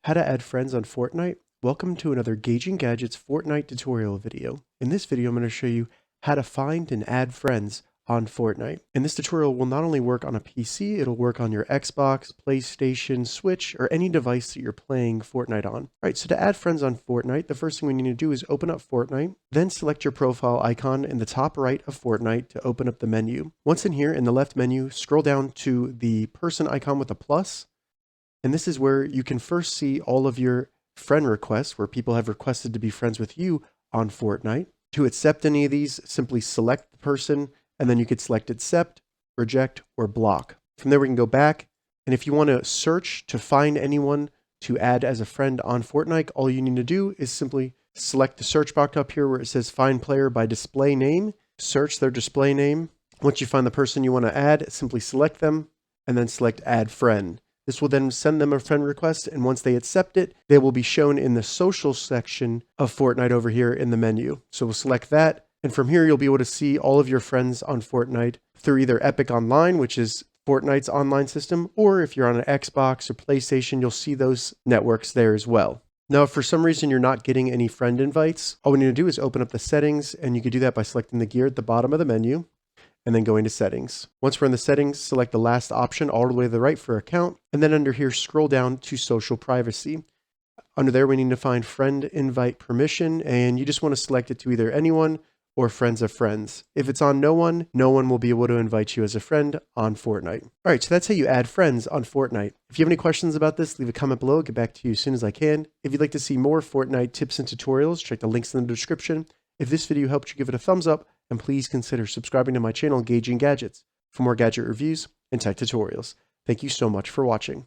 How to add friends on Fortnite. Welcome to another Gauging Gadgets Fortnite tutorial video. In this video, I'm going to show you how to find and add friends on Fortnite. And this tutorial will not only work on a PC, it'll work on your Xbox, PlayStation, Switch, or any device that you're playing Fortnite on. All right, so to add friends on Fortnite, the first thing we need to do is open up Fortnite, then select your profile icon in the top right of Fortnite to open up the menu. Once in here, in the left menu, scroll down to the person icon with a plus, and this is where you can first see all of your friend requests, where people have requested to be friends with you on Fortnite. To accept any of these, simply select the person, and then you could select accept, reject, or block. From there, we can go back, and if you want to search to find anyone to add as a friend on Fortnite, all you need to do is simply select the search box up here where it says find player by display name, search their display name. Once you find the person you want to add, simply select them, and then select add friend. This will then send them a friend request, and once they accept it, they will be shown in the social section of Fortnite over here in the menu. So we'll select that, and from here you'll be able to see all of your friends on Fortnite through either Epic Online, which is Fortnite's online system, or if you're on an Xbox or PlayStation, you'll see those networks there as well. Now, if for some reason you're not getting any friend invites, all we need to do is open up the settings, and you can do that by selecting the gear at the bottom of the menu, and then going to settings. Once we're in the settings, select the last option all the way to the right for account, and then under here, scroll down to social privacy. Under there, we need to find friend invite permission, and you just want to select it to either anyone or friends of friends. If it's on no one will be able to invite you as a friend on Fortnite. All right, so that's how you add friends on Fortnite. If you have any questions about this, leave a comment below. I'll get back to you as soon as I can. If you'd like to see more Fortnite tips and tutorials, check the links in the description. If this video helped you, give it a thumbs up, and please consider subscribing to my channel, Gauging Gadgets, for more gadget reviews and tech tutorials. Thank you so much for watching.